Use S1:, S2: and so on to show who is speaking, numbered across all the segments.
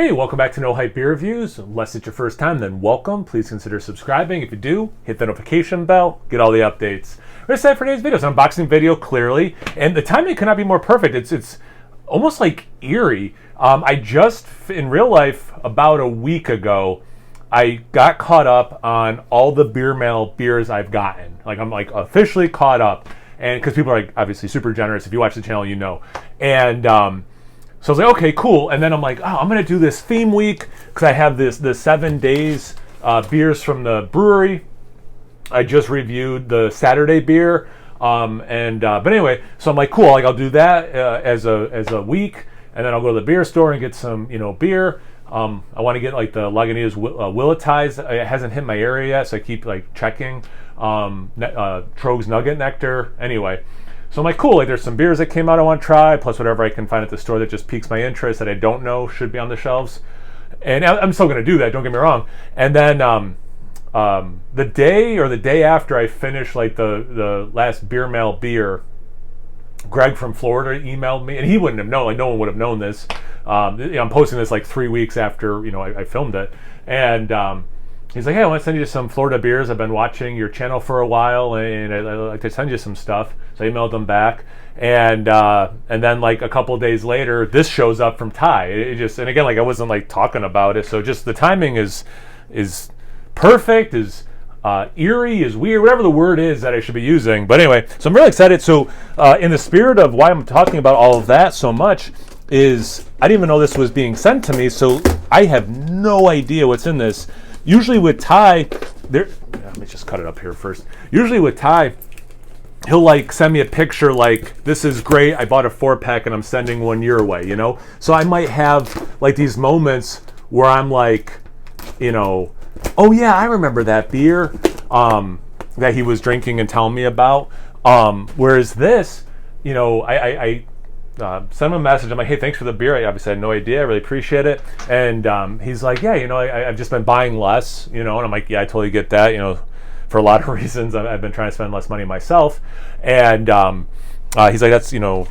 S1: Hey, welcome back to No Hype Beer Reviews. Unless it's your first time, then welcome. Please consider subscribing. If you do, hit the notification bell, get all the updates. We're excited for today's video. It's an unboxing video, clearly, and the timing could not be more perfect. It's almost like eerie. I just, in real life, about a week ago, I got caught up on all the Beer Mail beers I've gotten. I'm officially caught up, and because people are obviously super generous. If you watch the channel, you know. And so I was like, okay, cool. And then I'm like, oh, I'm going to do this theme week because I have the 7 days beers from the brewery. I just reviewed the Saturday beer. But anyway, so I'm like, cool, I'll do that as a week. And then I'll go to the beer store and get some, beer. I want to get the Lagunitas Willetize. It hasn't hit my area yet, so I keep checking. Trogs Nugget Nectar. Anyway. So I'm like, cool, there's some beers that came out I want to try, plus whatever I can find at the store that just piques my interest that I don't know should be on the shelves. And I'm still going to do that, don't get me wrong. And then the day after I finished the last Beer Mail beer, Greg from Florida emailed me, and he wouldn't have known, no one would have known this. I'm posting this 3 weeks after, I filmed it. And he's like, hey, I want to send you some Florida beers. I've been watching your channel for a while, and I'd like to send you some stuff. So I emailed them back, and then a couple of days later, this shows up from Ty. And again, I wasn't talking about it, so just the timing is perfect, is eerie, is weird, whatever the word is that I should be using. But anyway, so I'm really excited. So in the spirit of why I'm talking about all of that so much is I didn't even know this was being sent to me, so I have no idea what's in this. Usually with Ty, let me just cut it up here first. Usually with Ty, he'll send me a picture this is great, I bought a 4-pack and I'm sending one your way, So I might have these moments where I'm oh yeah, I remember that beer that he was drinking and telling me about. Whereas this, I send him a message. I'm like, hey, thanks for the beer. I obviously had no idea. I really appreciate it. And he's like, yeah, I've just been buying less, and I'm like, yeah, I totally get that, for a lot of reasons. I've been trying to spend less money myself. And he's like, that's, why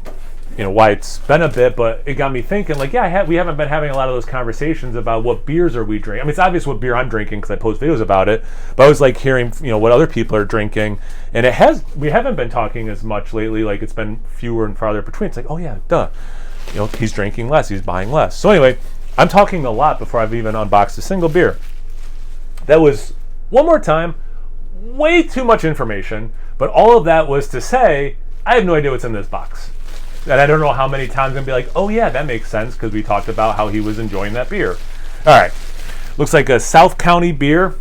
S1: it's been a bit, but it got me thinking, we haven't been having a lot of those conversations about what beers are we drinking. I mean, it's obvious what beer I'm drinking because I post videos about it, but I was hearing, what other people are drinking, and we haven't been talking as much lately. It's been fewer and farther between. It's oh yeah, duh, he's drinking less, he's buying less. So anyway, I'm talking a lot before I've even unboxed a single beer. That was, one more time, way too much information, but all of that was to say, I have no idea what's in this box. And I don't know how many times I'm going to be oh yeah, that makes sense, because we talked about how he was enjoying that beer. All right. Looks like a South County beer.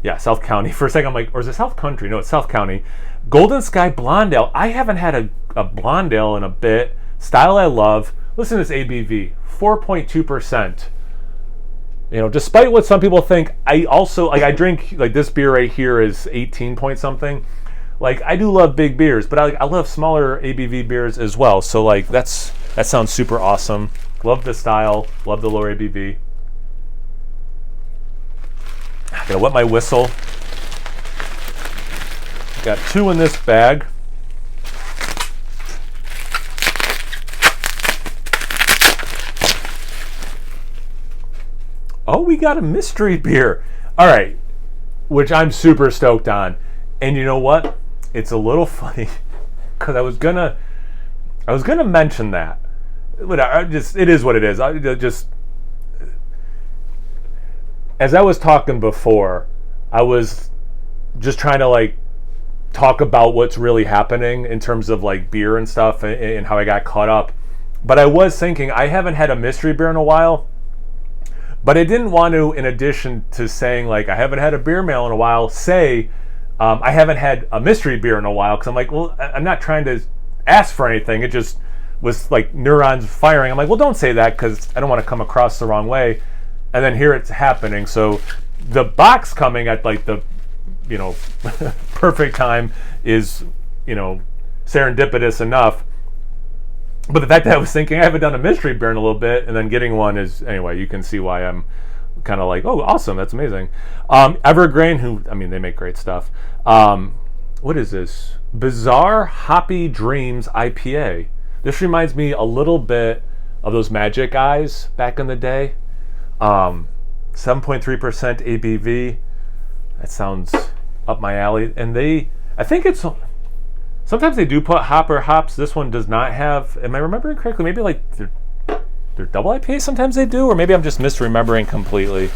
S1: Yeah, South County. For a second, I'm or is it South Country? No, it's South County. Golden Sky Blonde Ale. I haven't had a blonde ale in a bit. Style I love. Listen to this ABV. 4.2%. Despite what some people think, I also, I drink, this beer right here is 18 point something. I do love big beers, but I love smaller ABV beers as well. So that sounds super awesome. Love the style. Love the lower ABV. I gotta wet my whistle. Got 2 in this bag. Oh, we got a mystery beer. All right, which I'm super stoked on. And you know what? It's a little funny because I was gonna mention that, but it is what it is. As I was talking before, I was just trying to talk about what's really happening in terms of beer and stuff and how I got caught up. But I was thinking I haven't had a mystery beer in a while, but I didn't want to, in addition to saying I haven't had a Beer Mail in a while, say I haven't had a mystery beer in a while, because I'm well, I'm not trying to ask for anything. It just was neurons firing. I'm well, don't say that because I don't want to come across the wrong way. And then here it's happening. So the box coming at the, perfect time is, serendipitous enough. But the fact that I was thinking I haven't done a mystery beer in a little bit, and then getting one is, anyway, you can see why I'm kind of oh, awesome, that's amazing. Evergreen, they make great stuff. What is this? Bizarre Hoppy Dreams IPA. This reminds me a little bit of those Magic Eyes back in the day. 7.3% ABV. That sounds up my alley. And I think it's, sometimes they do put hopper hops. This one does not have, am I remembering correctly? Maybe like they're double IPA sometimes they do, or maybe I'm just misremembering completely.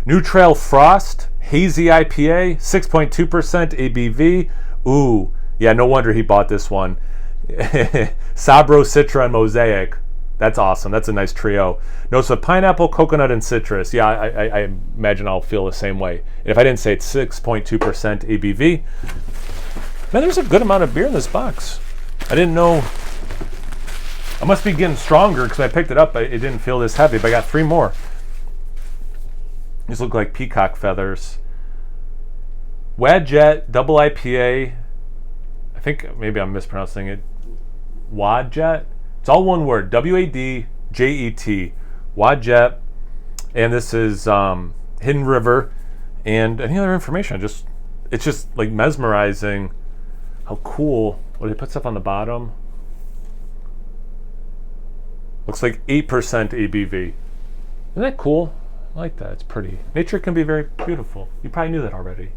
S1: New Trail Frost, Hazy IPA, 6.2% ABV. Ooh, yeah, no wonder he bought this one. Sabro, Citra, and Mosaic. That's awesome. That's a nice trio. Notes of pineapple, coconut, and citrus. Yeah, I imagine I'll feel the same way. And if I didn't say it's 6.2% ABV. Man, there's a good amount of beer in this box. I didn't know. I must be getting stronger because I picked it up. It didn't feel this heavy, but I got 3 more. These look like peacock feathers. Wadjet, double IPA. I think maybe I'm mispronouncing it. Wadjet. It's all one word. Wadjet. Wadjet. And this is Hidden River. And any other information? It's just like mesmerizing how cool. What, they put stuff on the bottom? Looks like 8% ABV. Isn't that cool? I like that. It's pretty. Nature can be very beautiful. You probably knew that already.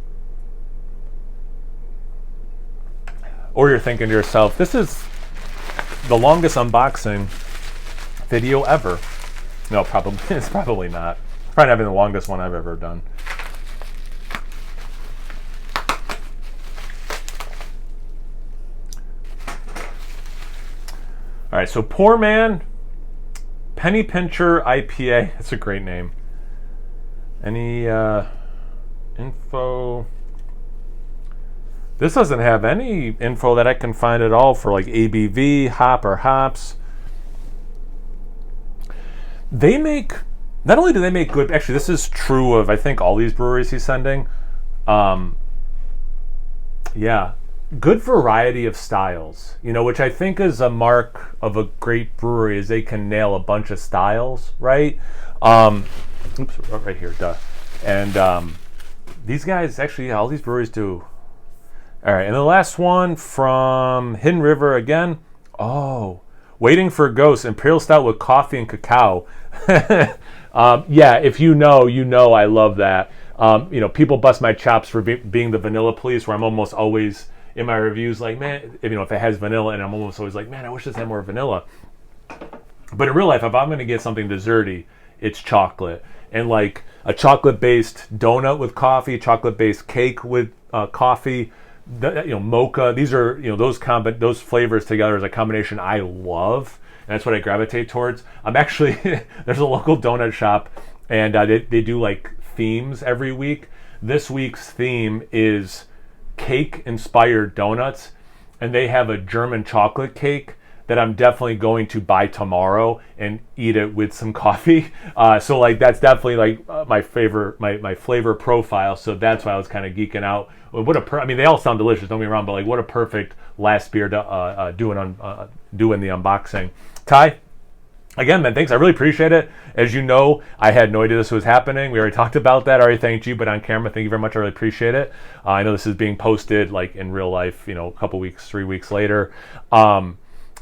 S1: Or you're thinking to yourself, this is the longest unboxing video ever. No, probably it's probably not. It's probably not even the longest one I've ever done. All right, so Poor Man Penny Pincher IPA. That's a great name. Any info? This doesn't have any info that I can find at all for like ABV, hop, or hops. They make, not only do they make good, actually this is true of I think all these breweries he's sending. Yeah, good variety of styles, which I think is a mark of a great brewery, is they can nail a bunch of styles, right? Oops, right here, duh. And these guys, actually, all these breweries do. All right, and the last one from Hidden River again. Oh, Waiting for Ghosts, Imperial Stout with coffee and cacao. Yeah, if you know, I love that. People bust my chops for being the vanilla police, where I'm almost always in my reviews like, man, if it has vanilla, and I'm almost always like, man, I wish this had more vanilla. But in real life, if I'm going to get something desserty, it's chocolate. And like a chocolate-based donut with coffee, chocolate-based cake with coffee, mocha. These are those flavors together is a combination I love, and that's what I gravitate towards. I'm actually there's a local donut shop, and they do like themes every week. This week's theme is cake-inspired donuts, and they have a German chocolate cake that I'm definitely going to buy tomorrow and eat it with some coffee. So like that's definitely like my favorite, my flavor profile. So that's why I was kind of geeking out. I mean, they all sound delicious, don't get me wrong, but like what a perfect last beer to do the unboxing. Ty, again, man, thanks. I really appreciate it. As you know, I had no idea this was happening. We already talked about that. I already thanked you, but on camera, thank you very much. I really appreciate it. I know this is being posted like in real life, a couple weeks, 3 weeks later.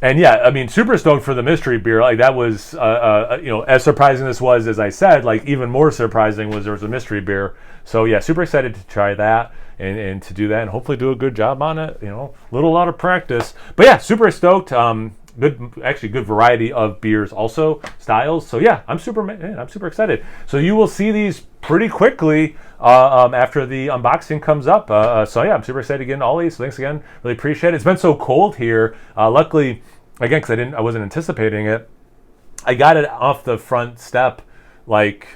S1: And yeah, I mean, super stoked for the mystery beer. Like that was, as surprising as this was, as I said, like even more surprising was there was a mystery beer. So yeah, super excited to try that and to do that and hopefully do a good job on it. Lot of practice, but yeah, super stoked. Good variety of beers, also styles. So yeah, I'm super excited. So you will see these pretty quickly after the unboxing comes up. So yeah, I'm super excited to get into all these. So thanks again, really appreciate it. It's been so cold here. Luckily, again, because I wasn't anticipating it. I got it off the front step like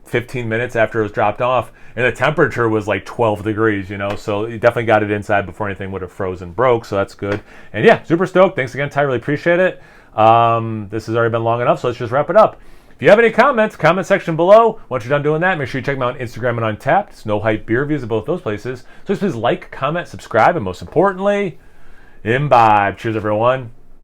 S1: 15 minutes after it was dropped off, and the temperature was like 12 degrees, so you definitely got it inside before anything would have frozen broke, so that's good. And yeah, super stoked. Thanks again, Ty, really appreciate it. This has already been long enough, so let's just wrap it up. If you have any comments, comment section below. Once you're done doing that, make sure you check me out on Instagram and Untapped. It's No Hype Beer Reviews at both those places. So please like, comment, subscribe, and most importantly, imbibe. Cheers, everyone.